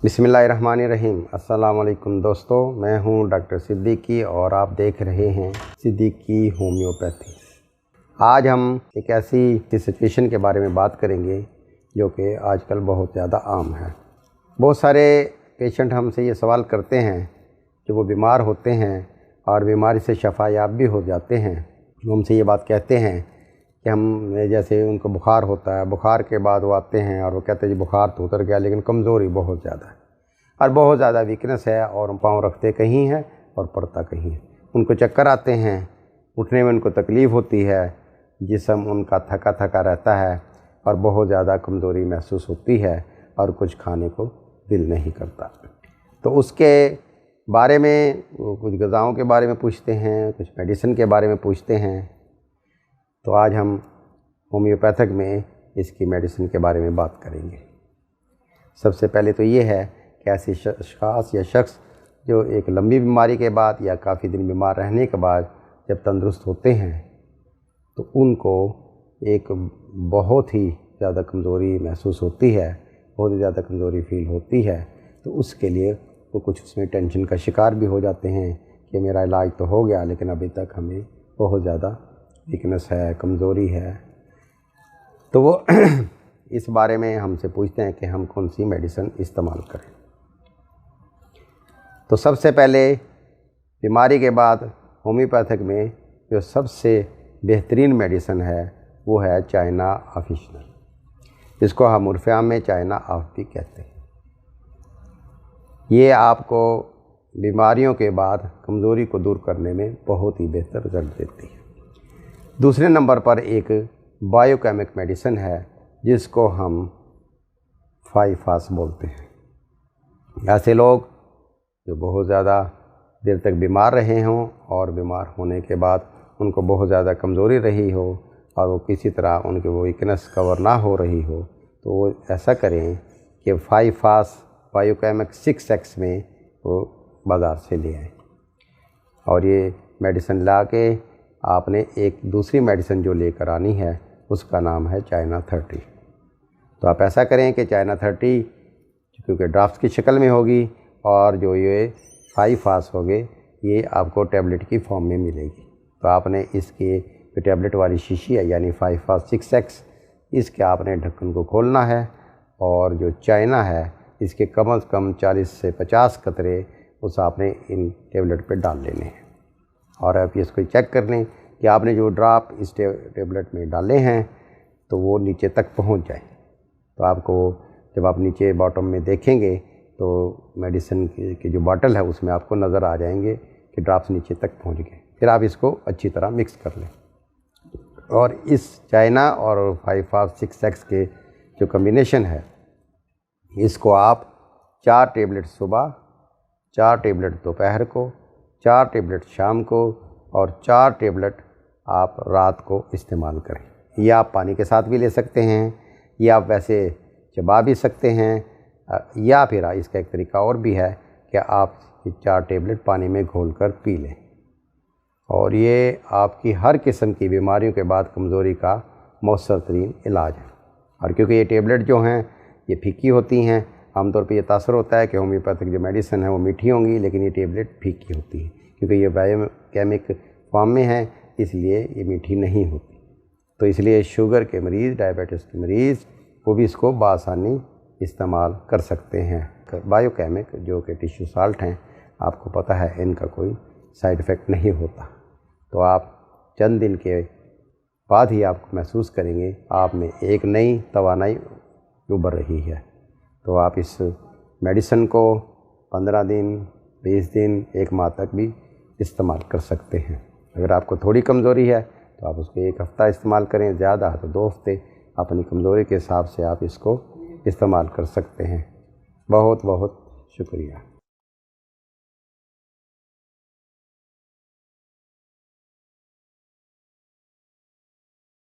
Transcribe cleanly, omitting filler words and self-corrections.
बिस्मिल्लाहिर्रहमानिर्रहीम। अस्सलाम वालेकुम दोस्तों, मैं हूं डॉक्टर सिद्दीकी और आप देख रहे हैं सिद्दीकी होम्योपैथी। आज हम एक ऐसी सिचुएशन के बारे में बात करेंगे जो कि आजकल बहुत ज़्यादा आम है। बहुत सारे पेशेंट हमसे ये सवाल करते हैं कि वो बीमार होते हैं और बीमारी से शफा याब भी हो जाते हैं। वो हमसे ये बात कहते हैं कि हम जैसे उनको बुखार होता है, बुखार के बाद वो आते हैं और वो कहते हैं जी बुखार तो उतर गया लेकिन कमज़ोरी बहुत ज़्यादा है और बहुत ज़्यादा वीकनेस है और पाँव रखते कहीं हैं और पड़ता कहीं है। उनको चक्कर आते हैं, उठने में उनको तकलीफ़ होती है, जिस्म उनका थका थका रहता है और बहुत ज़्यादा कमज़ोरी महसूस होती है और कुछ खाने को दिल नहीं करता। तो उसके बारे में कुछ ग़िज़ाओं के बारे में पूछते हैं, कुछ मेडिसिन के बारे में पूछते हैं। तो आज हम होम्योपैथिक में इसकी मेडिसिन के बारे में बात करेंगे। सबसे पहले तो ये है कि ऐसी अशख़ास या शख्स जो एक लंबी बीमारी के बाद या काफ़ी दिन बीमार रहने के बाद जब तंदुरुस्त होते हैं तो उनको एक बहुत ही ज़्यादा कमज़ोरी महसूस होती है, बहुत ही ज़्यादा कमज़ोरी फील होती है। तो उसके लिए वो कुछ उसमें टेंशन का शिकार भी हो जाते हैं कि मेरा इलाज तो हो गया लेकिन अभी तक हमें बहुत ज़्यादा वीकनेस है, कमज़ोरी है। तो वो इस बारे में हमसे पूछते हैं कि हम कौन सी मेडिसिन इस्तेमाल करें। तो सबसे पहले बीमारी के बाद होम्योपैथिक में जो सबसे बेहतरीन मेडिसिन है वो है चाइना ऑफिशियल, जिसको हम उर्फ़ में चाइना ऑफ भी कहते हैं। ये आपको बीमारियों के बाद कमज़ोरी को दूर करने में बहुत ही बेहतर रिज़ल्ट देती है। दूसरे नंबर पर एक बायोकेमिक मेडिसिन है जिसको हम 5-FAS बोलते हैं। ऐसे लोग जो बहुत ज़्यादा देर तक बीमार रहे हों और बीमार होने के बाद उनको बहुत ज़्यादा कमज़ोरी रही हो और वो किसी तरह उनकी वो वीकनेस कवर ना हो रही हो, तो वो ऐसा करें कि 5-FAS बायोकेमिक 6X में वो बाज़ार से ले आएँ और ये मेडिसिन ला के आपने एक दूसरी मेडिसिन जो लेकर आनी है उसका नाम है चाइना 30। तो आप ऐसा करें कि चाइना 30 क्योंकि ड्राफ्ट की शक्ल में होगी और जो ये 5-FAS होगे ये आपको टैबलेट की फॉर्म में मिलेगी। तो आपने इसके जो टैबलेट वाली शीशी है यानी 5-FAS 6X, इसके आपने ढक्कन को खोलना है और जो चाइना है इसके कम से कम 40 से 50 कतरे उस आपने इन टैबलेट पे डाल लेने हैं और आप इसको चेक कर लें कि आपने जो ड्रॉप इस टैबलेट में डाले हैं तो वो नीचे तक पहुंच जाए। तो आपको जब आप नीचे बॉटम में देखेंगे तो मेडिसिन की जो बॉटल है उसमें आपको नज़र आ जाएंगे कि ड्रॉप्स नीचे तक पहुंच गए। फिर आप इसको अच्छी तरह मिक्स कर लें और इस चाइना और 5-FAS 6X के जो कम्बिनेशन है इसको आप 4 टैबलेट सुबह, 4 टैबलेट दोपहर को, 4 टैबलेट शाम को और 4 टैबलेट आप रात को इस्तेमाल करें। या आप पानी के साथ भी ले सकते हैं या आप वैसे चबा भी सकते हैं या फिर इसका एक तरीका और भी है कि आप 4 टैबलेट पानी में घोलकर पी लें। और ये आपकी हर किस्म की बीमारियों के बाद कमज़ोरी का मौसर तरीन इलाज है। और क्योंकि ये टैबलेट जो हैं ये फीकी होती हैं, आमतौर पे ये तासर होता है कि होम्योपैथिक जो मेडिसिन है वो मीठी होंगी लेकिन ये टैबलेट फीकी होती है क्योंकि ये बायोकेमिक फॉर्म में है, इसलिए ये मीठी नहीं होती। तो इसलिए शुगर के मरीज़, डायबिटीज़ के मरीज़ वो भी इसको बआसानी इस्तेमाल कर सकते हैं। बायोकेमिक जो कि टिश्यू साल्ट हैं, आपको पता है इनका कोई साइड इफ़ेक्ट नहीं होता। तो आप चंद दिन के बाद ही आपको महसूस करेंगे आप में एक नई तवानाई उभर रही है। तो आप इस मेडिसिन को 15 दिन, 20 दिन, 1 माह तक भी इस्तेमाल कर सकते हैं। अगर आपको थोड़ी कमज़ोरी है तो आप उसको 1 हफ़्ता इस्तेमाल करें, ज़्यादा है तो 2 हफ़्ते। अपनी कमज़ोरी के हिसाब से आप इसको इस्तेमाल कर सकते हैं। बहुत बहुत शुक्रिया।